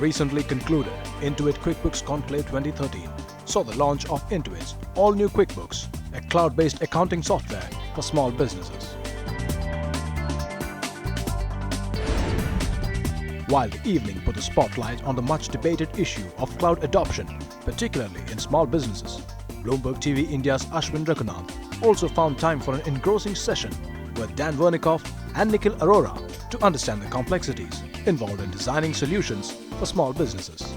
recently concluded Intuit QuickBooks Conclave 2013 saw the launch of Intuit's all-new QuickBooks, a cloud-based accounting software for small businesses. While the evening put the spotlight on the much-debated issue of cloud adoption, particularly in small businesses, Bloomberg TV India's Ashwin Raghunath also found time for an engrossing session with Wernikoff and Nikhil Arora to understand the complexities involved in designing solutions for small businesses.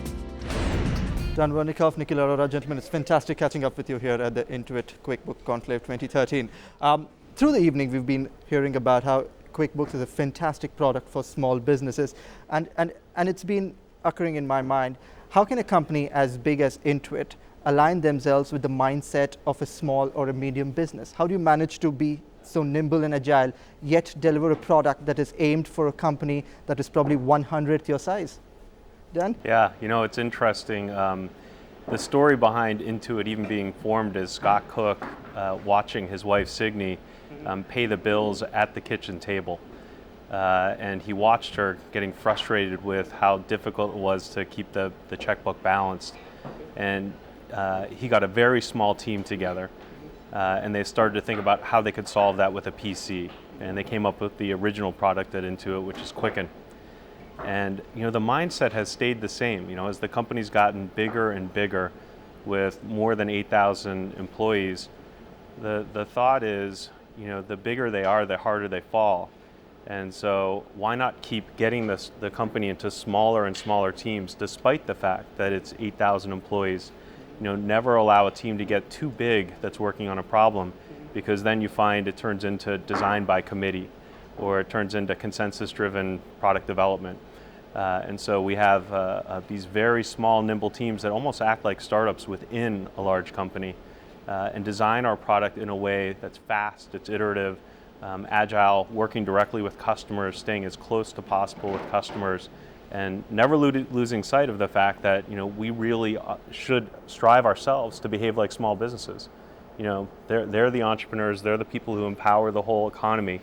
Wernikoff, Nikhil Arora, gentlemen, it's fantastic catching up with you here at the Intuit QuickBook Conclave 2013. Through the evening, we've been hearing about how QuickBooks is a fantastic product for small businesses, and it's been occurring in my mind, how can a company as big as Intuit align themselves with the mindset of a small or a medium business? How do you manage to be so nimble and agile, yet deliver a product that is aimed for a company that is probably 100th your size? Dan? Yeah, it's interesting. The story behind Intuit even being formed is Scott Cook watching his wife Signe pay the bills at the kitchen table. And he watched her getting frustrated with how difficult it was to keep the checkbook balanced. And he got a very small team together, and they started to think about how they could solve that with a PC. And they came up with the original product at Intuit, which is Quicken. And the mindset has stayed the same. As the company's gotten bigger and bigger with more than 8,000 employees, the thought is, the bigger they are, the harder they fall. And so why not keep getting the company into smaller and smaller teams, despite the fact that it's 8,000 employees? Never allow a team to get too big that's working on a problem, because then you find it turns into design by committee, or it turns into consensus-driven product development. And so we have these very small, nimble teams that almost act like startups within a large company, and design our product in a way that's fast, it's iterative, agile, working directly with customers, staying as close to possible with customers, and never losing sight of the fact that we really should strive ourselves to behave like small businesses. They're the entrepreneurs, they're the people who empower the whole economy,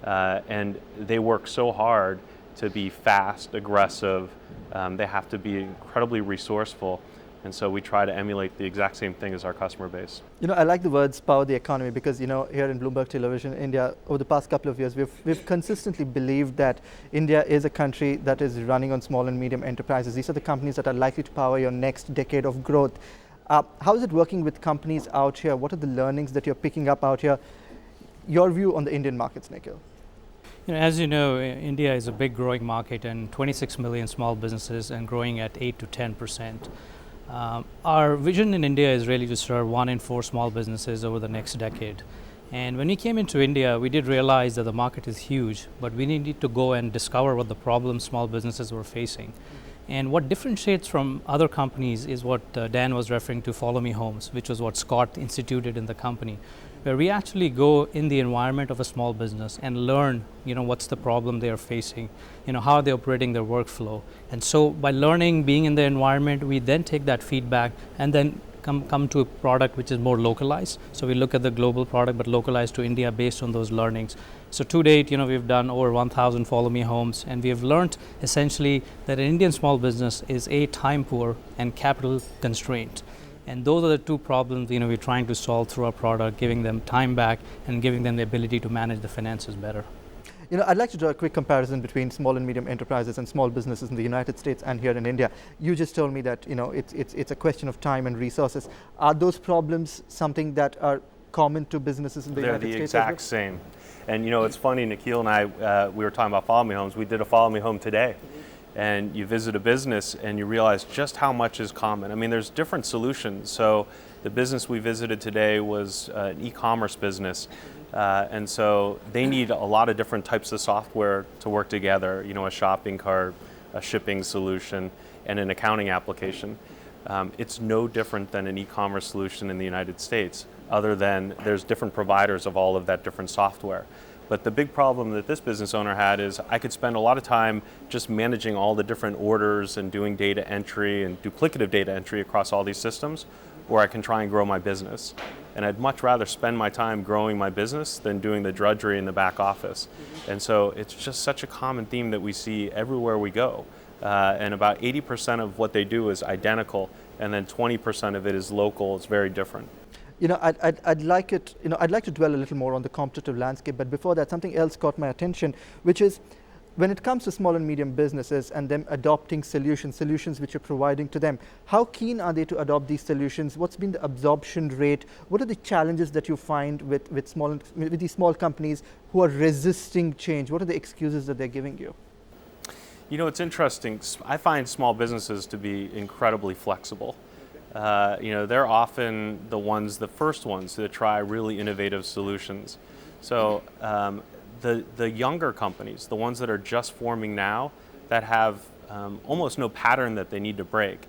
and they work so hard to be fast, aggressive. They have to be incredibly resourceful. And so we try to emulate the exact same thing as our customer base. I like the words power the economy, because here in Bloomberg Television India, over the past couple of years, we've consistently believed that India is a country that is running on small and medium enterprises. These are the companies that are likely to power your next decade of growth. How is it working with companies out here? What are the learnings that you're picking up out here? Your view on the Indian markets, Nikhil? As you know, India is a big growing market, and 26 million small businesses and growing at 8 to 10%. Our vision in India is really to serve 1 in 4 small businesses over the next decade. And when we came into India, we did realize that the market is huge, but we needed to go and discover what the problems small businesses were facing. And what differentiates from other companies is what Dan was referring to, Follow Me Homes, which was what Scott instituted in the company, where we actually go in the environment of a small business and learn, what's the problem they are facing, how are they operating their workflow. And so by learning, being in the environment, we then take that feedback and then come to a product which is more localized. So we look at the global product, but localized to India based on those learnings. So to date, we've done over 1,000 Follow Me Homes, and we have learned essentially that an Indian small business is time poor and capital constrained. And those are the 2 problems we're trying to solve through our product, giving them time back and giving them the ability to manage the finances better. I'd like to draw a quick comparison between small and medium enterprises and small businesses in the United States and here in India. You just told me that it's a question of time and resources. Are those problems something that are common to businesses in the United States? They're the exact same. And it's funny, Nikhil and I, we were talking about Follow Me Homes. We did a Follow Me Home today. And you visit a business and you realize just how much is common. I mean, there's different solutions. So the business we visited today was an e-commerce business. And so they need a lot of different types of software to work together, a shopping cart, a shipping solution, and an accounting application. It's no different than an e-commerce solution in the United States, other than there's different providers of all of that different software. But the big problem that this business owner had is I could spend a lot of time just managing all the different orders and doing data entry and duplicative data entry across all these systems, or I can try and grow my business. and I'd much rather spend my time growing my business than doing the drudgery in the back office. And so it's just such a common theme that we see everywhere we go. And about 80% of what they do is identical, and then 20% of it is local. It's very different. I'd like to dwell a little more on the competitive landscape, but before that, something else caught my attention, which is when it comes to small and medium businesses and them adopting solutions which you're providing to them, how keen are they to adopt these solutions? What's been the absorption rate? What are the challenges that you find with these small companies who are resisting change? What are the excuses that they're giving you? It's interesting. I find small businesses to be incredibly flexible. They're often the first ones to try really innovative solutions. So the younger companies, the ones that are just forming now, that have almost no pattern that they need to break,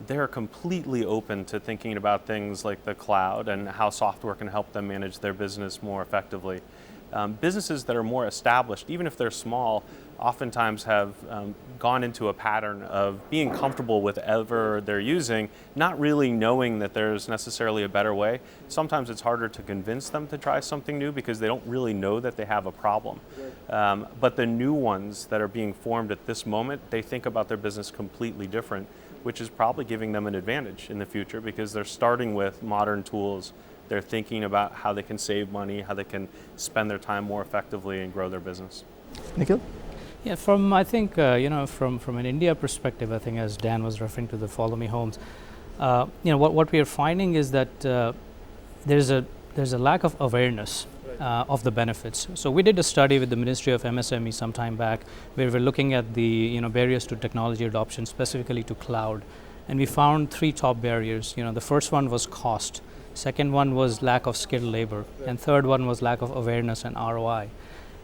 they're completely open to thinking about things like the cloud and how software can help them manage their business more effectively. Businesses that are more established, even if they're small, oftentimes have gone into a pattern of being comfortable with whatever they're using, not really knowing that there's necessarily a better way. Sometimes it's harder to convince them to try something new because they don't really know that they have a problem. But the new ones that are being formed at this moment, they think about their business completely different, which is probably giving them an advantage in the future because they're starting with modern tools. They're thinking about how they can save money, how they can spend their time more effectively and grow their business. Nikhil? Yeah, from an India perspective, I think as Dan was referring to the Follow Me Homes, what we are finding is that there's a lack of awareness of the benefits. So we did a study with the Ministry of MSME some time back where we're looking at the barriers to technology adoption, specifically to cloud, and we found 3 top barriers. The first one was cost, second one was lack of skilled labor, and third one was lack of awareness and ROI.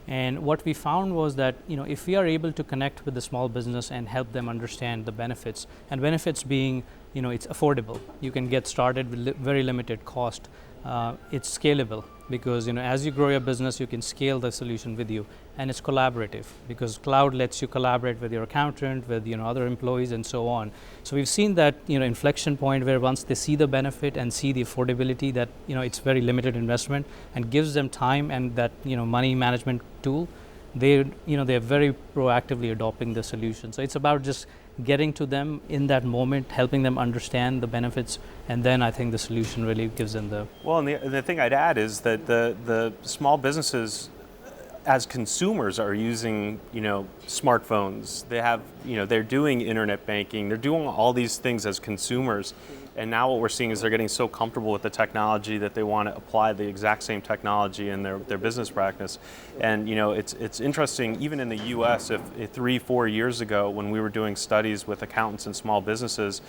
And what we found was that if we are able to connect with the small business and help them understand the benefits, and benefits being it's affordable, you can get started with very limited cost, it's scalable because as you grow your business you can scale the solution with you, and it's collaborative because cloud lets you collaborate with your accountant, with other employees and so on. So we've seen that inflection point where once they see the benefit and see the affordability, that it's very limited investment and gives them time and that money management tool, they're very proactively adopting the solution. So it's about just getting to them in that moment, helping them understand the benefits, and then I think the solution really gives them the... Well, and the thing I'd add is that the small businesses as consumers are using, smartphones. They have, they're doing internet banking. They're doing all these things as consumers. And now what we're seeing is they're getting so comfortable with the technology that they want to apply the exact same technology in their business practice. And it's interesting, even in the US, if 3-4 years ago when we were doing studies with accountants and small businesses,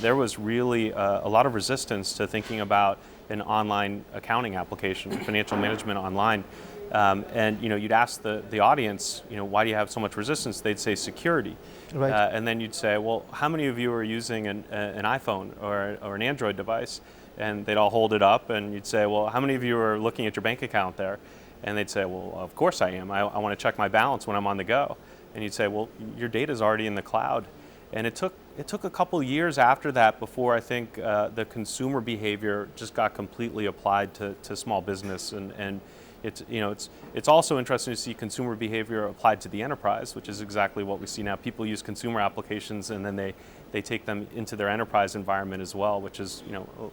there was really a lot of resistance to thinking about an online accounting application, financial management online. And you'd ask the audience, why do you have so much resistance? They'd say security. Right. And then you'd say, well, how many of you are using an iPhone or an Android device? And they'd all hold it up, and you'd say, well, how many of you are looking at your bank account there? And they'd say, well, of course I am. I want to check my balance when I'm on the go. And you'd say, well, your data's already in the cloud. And it took a couple years after that before I think the consumer behavior just got completely applied to small business, and it's also interesting to see consumer behavior applied to the enterprise, which is exactly what we see now. People use consumer applications and then they take them into their enterprise environment as well, which is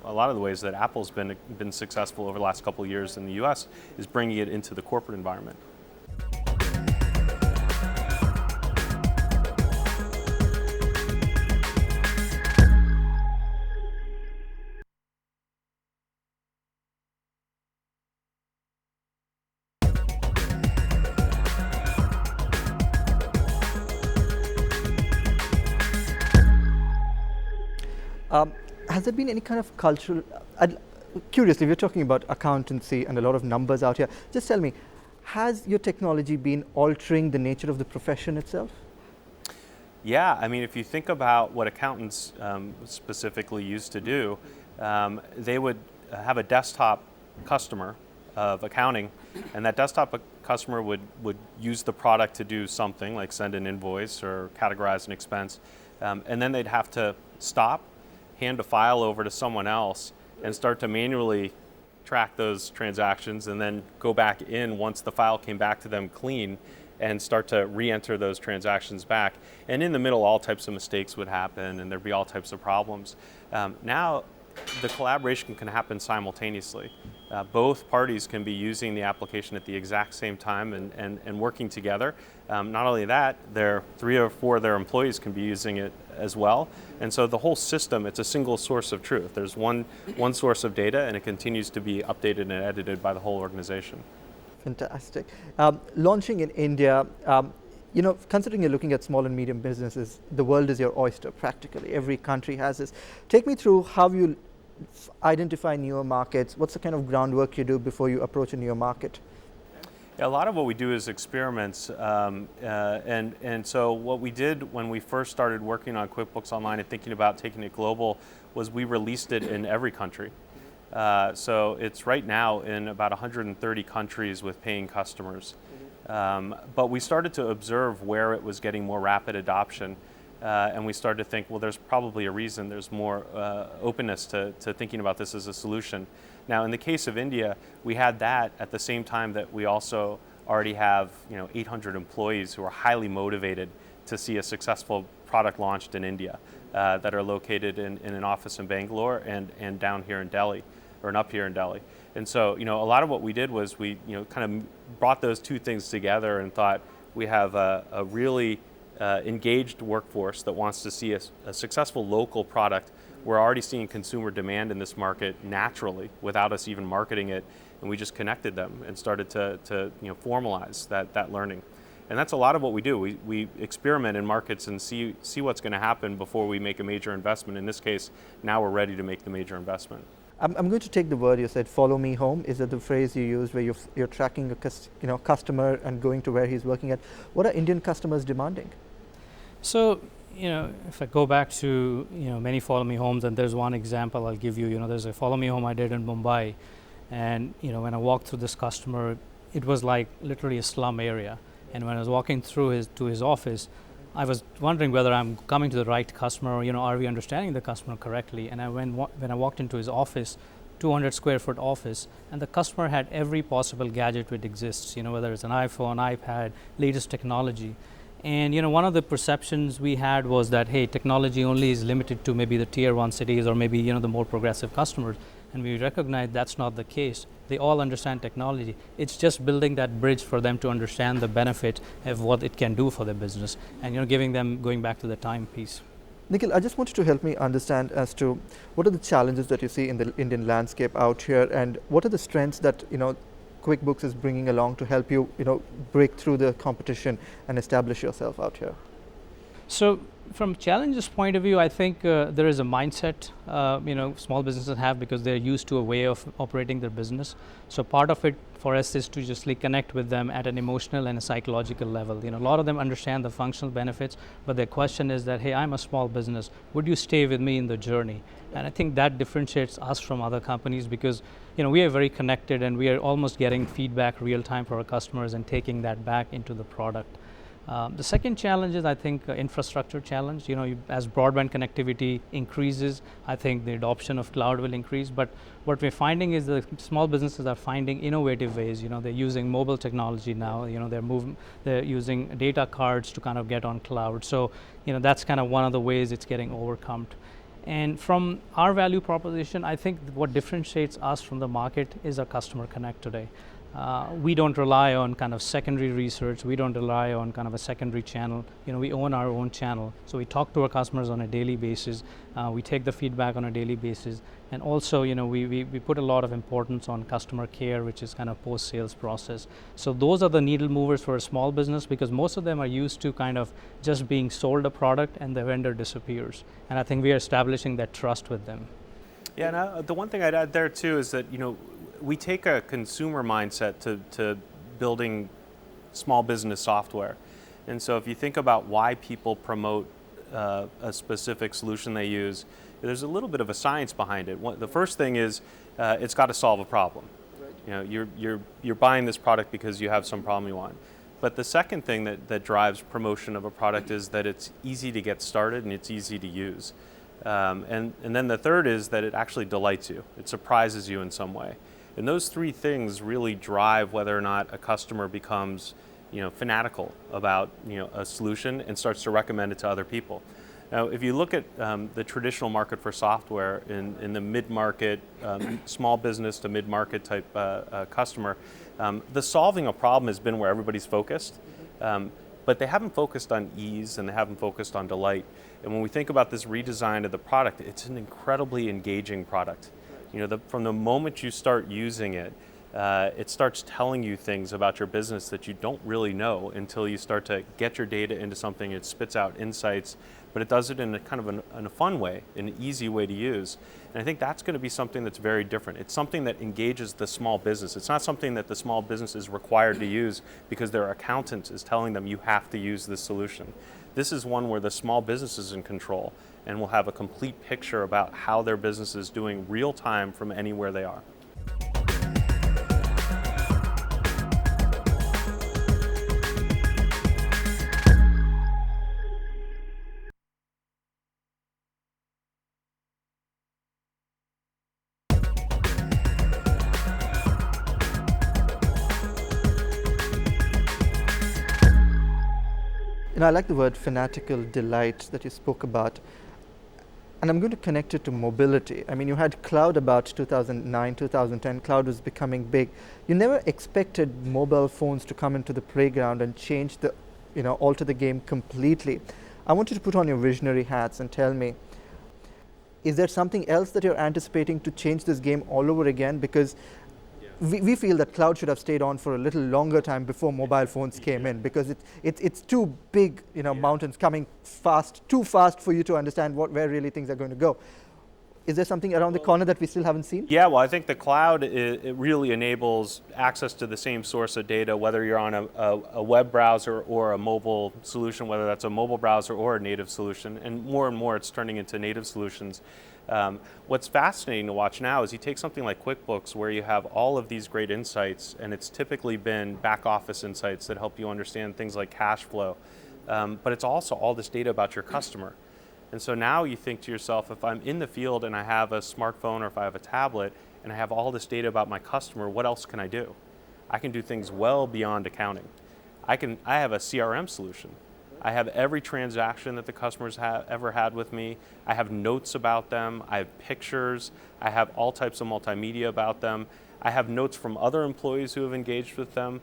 a lot of the ways that Apple's been successful over the last couple of years in the US is bringing it into the corporate environment. Has there been any kind of cultural, curiously, we're talking about accountancy and a lot of numbers out here. Just tell me, has your technology been altering the nature of the profession itself? Yeah, I mean, if you think about what accountants specifically used to do, they would have a desktop customer of accounting, and that desktop customer would use the product to do something like send an invoice or categorize an expense, and then they'd have to stop, hand a file over to someone else, and start to manually track those transactions and then go back in once the file came back to them clean and start to re-enter those transactions back. And in the middle, all types of mistakes would happen and there'd be all types of problems. Now, the collaboration can happen simultaneously. Both parties can be using the application at the exact same time and working together. Not only that, 3 or 4 of their employees can be using it as well. And so the whole system, it's a single source of truth. There's one source of data and it continues to be updated and edited by the whole organization. Fantastic. Launching in India, considering you're looking at small and medium businesses, the world is your oyster practically. Every country has this. Take me through how you identify newer markets. What's the kind of groundwork you do before you approach a newer market? Yeah, a lot of what we do is experiments, and so what we did when we first started working on QuickBooks Online and thinking about taking it global was we released it in every country. So it's right now in about 130 countries with paying customers. But we started to observe where it was getting more rapid adoption. And we started to think, well, there's probably a reason. There's more openness to thinking about this as a solution. Now, in the case of India, we had that at the same time that we also already have 800 employees who are highly motivated to see a successful product launched in India that are located in an office in Bangalore and down here in Delhi, or up here in Delhi. And so, a lot of what we did was we kind of brought those two things together and thought we have a really engaged workforce that wants to see a successful local product. We're already seeing consumer demand in this market naturally without us even marketing it, and we just connected them and started to formalize that learning. And that's a lot of what we do. We experiment in markets and see what's going to happen before we make a major investment. In this case, now we're ready to make the major investment. I'm going to take the word you said, follow me home. Is that the phrase you use where you're tracking a customer and going to where he's working at? What are Indian customers demanding? So, if I go back to, many follow me homes, and there's one example I'll give you, there's a follow me home I did in Mumbai. And, when I walked through this customer, it was like literally a slum area. And when I was walking through to his office, I was wondering whether I'm coming to the right customer, or, are we understanding the customer correctly? And when I walked into his office, 200 square foot office, and the customer had every possible gadget which exists, whether it's an iPhone, iPad, latest technology. And one of the perceptions we had was that, hey, technology only is limited to maybe the tier 1 cities or maybe the more progressive customers. And we recognize that's not the case. They all understand technology. It's just building that bridge for them to understand the benefit of what it can do for their business, and giving them, going back to the time piece. Nikhil, I just want you to help me understand as to what are the challenges that you see in the Indian landscape out here, and what are the strengths that QuickBooks is bringing along to help you break through the competition and establish yourself out here? So from challenges point of view, I think there is a mindset small businesses have because they're used to a way of operating their business. So part of it for us is to just connect with them at an emotional and a psychological level. A lot of them understand the functional benefits, but their question is that, hey, I'm a small business. Would you stay with me in the journey? And I think that differentiates us from other companies because we are very connected and we are almost getting feedback real time for our customers and taking that back into the product. The second challenge is, I think, infrastructure challenge. As broadband connectivity increases, I think the adoption of cloud will increase. But what we're finding is the small businesses are finding innovative ways. They're using mobile technology now. They're using data cards to kind of get on cloud. So, that's kind of one of the ways it's getting overcome. And from our value proposition, I think what differentiates us from the market is our customer connect today. We don't rely on kind of secondary research. We don't rely on kind of a secondary channel. We own our own channel. So we talk to our customers on a daily basis. We take the feedback on a daily basis. And also, we put a lot of importance on customer care, which is kind of post-sales process. So those are the needle movers for a small business because most of them are used to kind of just being sold a product and the vendor disappears. And I think we are establishing that trust with them. Yeah, and the one thing I'd add there too is that, we take a consumer mindset to building small business software. And so if you think about why people promote a specific solution they use, there's a little bit of a science behind it. The first thing is it's got to solve a problem. Right. You're buying this product because you have some problem you want. But the second thing that drives promotion of a product is that it's easy to get started and it's easy to use. And then the third is that it actually delights you. It surprises you in some way. And those three things really drive whether or not a customer becomes fanatical about a solution and starts to recommend it to other people. Now, if you look at the traditional market for software in the mid-market, small business to mid-market type customer, the solving a problem has been where everybody's focused, but they haven't focused on ease and they haven't focused on delight. And when we think about this redesign of the product, it's an incredibly engaging product. From the moment you start using it, it starts telling you things about your business that you don't really know until you start to get your data into something. It spits out insights, but it does it in a kind of in a fun way, an easy way to use. And I think that's going to be something that's very different. It's something that engages the small business. It's not something that the small business is required to use because their accountant is telling them you have to use this solution. This is one where the small business is in control and will have a complete picture about how their business is doing real time from anywhere they are. I like the word fanatical delight that you spoke about, and I'm going to connect it to mobility. I mean, you had cloud about 2009, 2010, cloud was becoming big. You never expected mobile phones to come into the playground and change alter the game completely. I want you to put on your visionary hats and tell me, is there something else that you're anticipating to change this game all over again? Because we feel that cloud should have stayed on for a little longer time before mobile phones came in, because it's too big, mountains coming too fast for you to understand where really things are going to go. Is there something around the corner that we still haven't seen? Yeah, well, I think the cloud, it really enables access to the same source of data, whether you're on a web browser or a mobile solution, whether that's a mobile browser or a native solution, and more it's turning into native solutions. What's fascinating to watch now is you take something like QuickBooks, where you have all of these great insights, and it's typically been back office insights that help you understand things like cash flow, but it's also all this data about your customer. And so now you think to yourself, if I'm in the field and I have a smartphone or if I have a tablet and I have all this data about my customer, what else can I do? I can do things well beyond accounting. I have a CRM solution. I have every transaction that the customers have ever had with me. I have notes about them. I have pictures. I have all types of multimedia about them. I have notes from other employees who have engaged with them.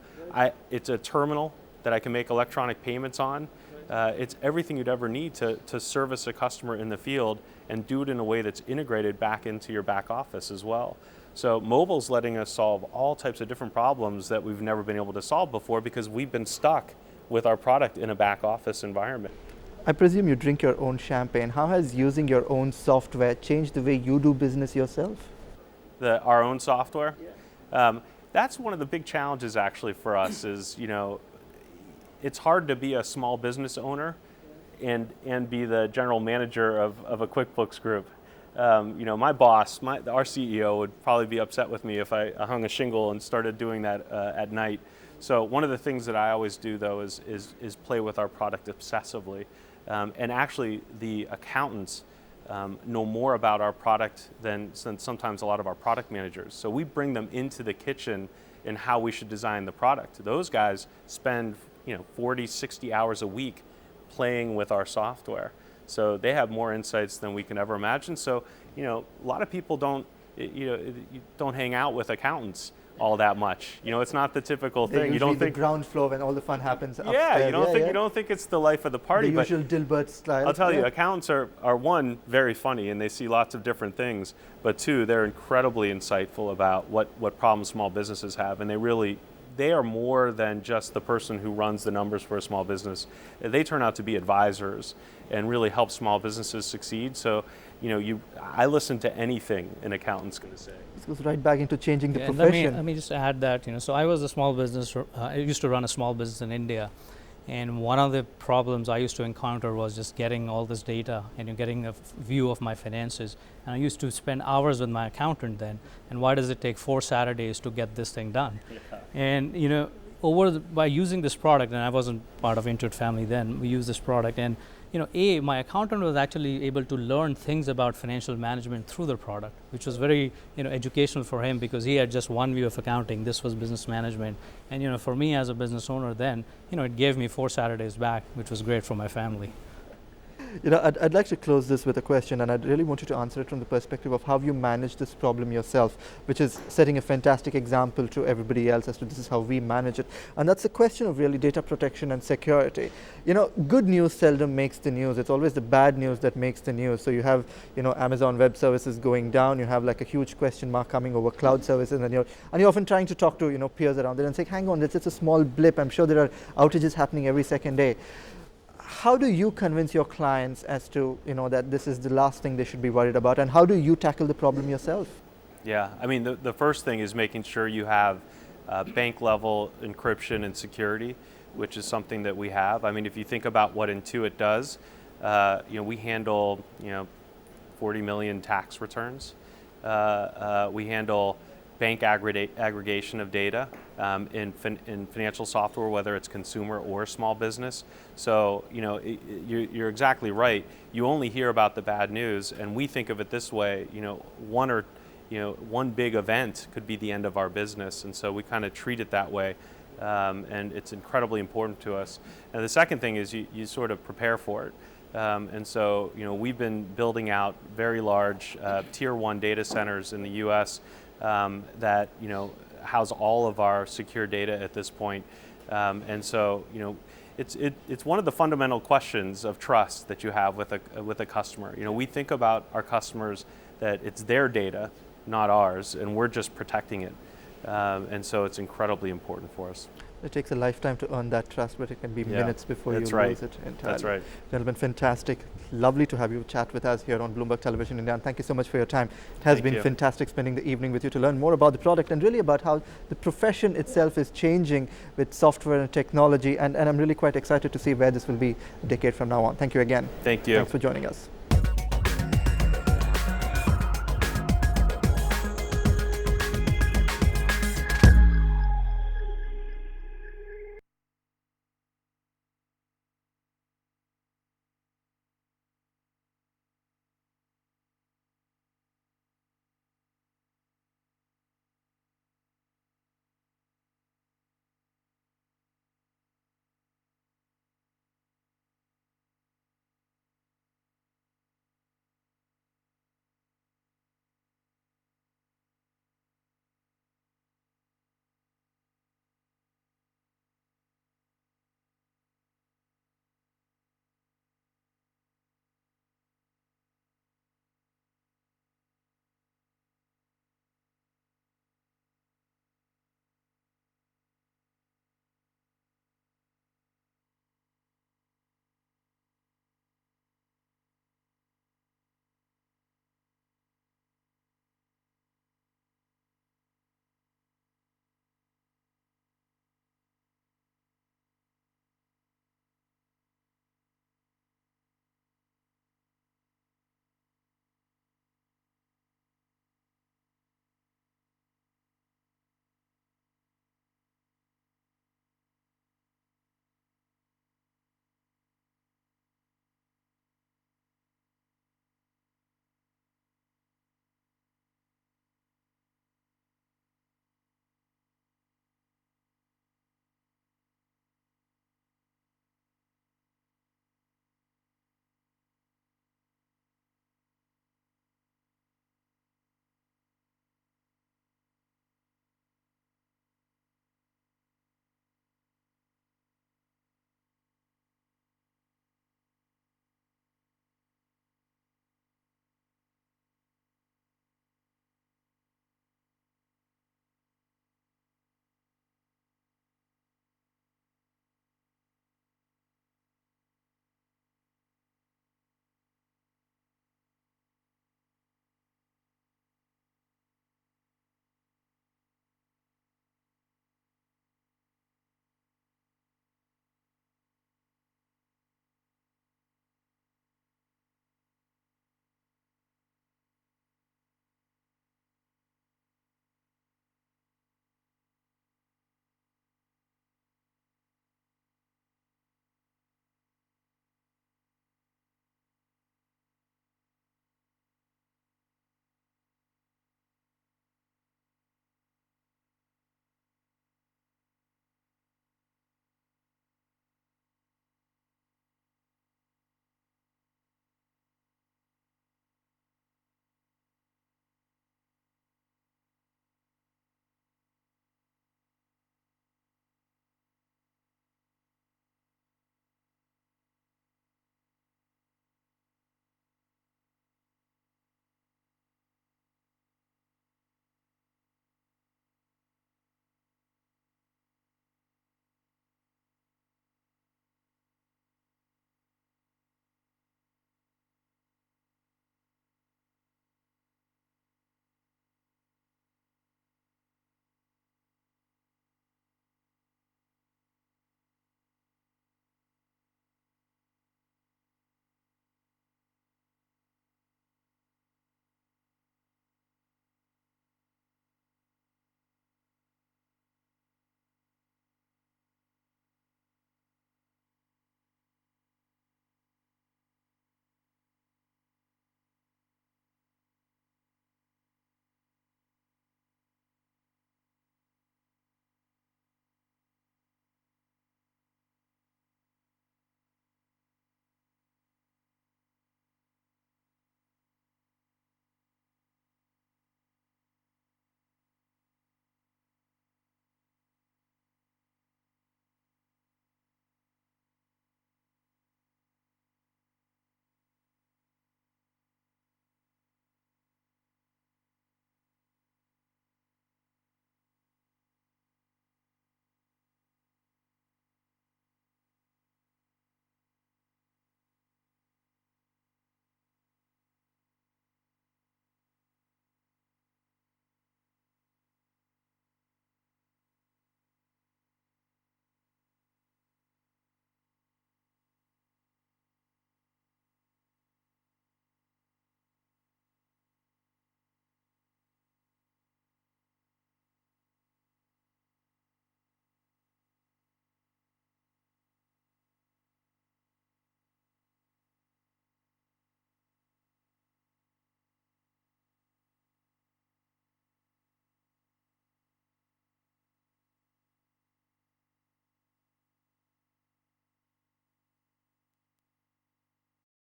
It's a terminal that I can make electronic payments on. It's everything you'd ever need to service a customer in the field and do it in a way that's integrated back into your back office as well. So mobile's letting us solve all types of different problems that we've never been able to solve before because we've been stuck with our product in a back office environment. I presume you drink your own champagne. How has using your own software changed the way you do business yourself? Our own software? Yeah. That's one of the big challenges actually for us is, it's hard to be a small business owner and be the general manager of a QuickBooks group. My boss, our CEO would probably be upset with me if I hung a shingle and started doing that at night. So one of the things that I always do though is play with our product obsessively. And actually the accountants know more about our product than sometimes a lot of our product managers. So we bring them into the kitchen in how we should design the product. Those guys spend 40, 60 hours a week playing with our software. So they have more insights than we can ever imagine. So, a lot of people don't hang out with accountants all that much. It's not the typical thing. You don't think the ground floor when all the fun happens upstairs. Yeah, you don't think it's the life of the party. The usual Dilbert style. I'll tell you, accountants are one, very funny and they see lots of different things, but two, they're incredibly insightful about what problems small businesses have, and they are more than just the person who runs the numbers for a small business. They turn out to be advisors and really help small businesses succeed. So, I listen to anything an accountant's going to say. This goes right back into changing the profession. Let me just add that, so I was a small business, I used to run a small business in India. And one of the problems I used to encounter was just getting all this data and getting a view of my finances. And I used to spend hours with my accountant then. And why does it take 4 Saturdays to get this thing done? Yeah. And by using this product, and I wasn't part of Intuit family then, we used this product, and my accountant was actually able to learn things about financial management through the product, which was very, educational for him because he had just one view of accounting. This was business management. And, for me as a business owner then, it gave me 4 Saturdays back, which was great for my family. I'd like to close this with a question, and I'd really want you to answer it from the perspective of how you manage this problem yourself, which is setting a fantastic example to everybody else as to this is how we manage it. And that's the question of really data protection and security. Good news seldom makes the news. It's always the bad news that makes the news. So you have, Amazon Web Services going down. You have like a huge question mark coming over cloud services, and you're often trying to talk to, peers around there and say, hang on, it's just a small blip. I'm sure there are outages happening every second day. How do you convince your clients as to, that this is the last thing they should be worried about, and how do you tackle the problem yourself? Yeah, I mean, the first thing is making sure you have bank level encryption and security, which is something that we have. I mean, if you think about what Intuit does, we handle, 40 million tax returns. We handle bank aggregation of data in financial software, whether it's consumer or small business. So, you're exactly right. You only hear about the bad news, and we think of it this way, one big event could be the end of our business, and so we kind of treat it that way, and it's incredibly important to us. And the second thing is you sort of prepare for it. And so, we've been building out very large tier 1 data centers in the US that house all of our secure data at this point, and so it's one of the fundamental questions of trust that you have with a customer. We think about our customers that it's their data, not ours, and we're just protecting it, and so it's incredibly important for us. It takes a lifetime to earn that trust, but it can be minutes before you lose it entirely. That's right. Gentlemen, fantastic. Lovely to have you chat with us here on Bloomberg Television India, and thank you so much for your time. It has been fantastic spending the evening with you to learn more about the product and really about how the profession itself is changing with software and technology, and I'm really quite excited to see where this will be a decade from now on. Thank you again. Thank you. Thanks for joining us.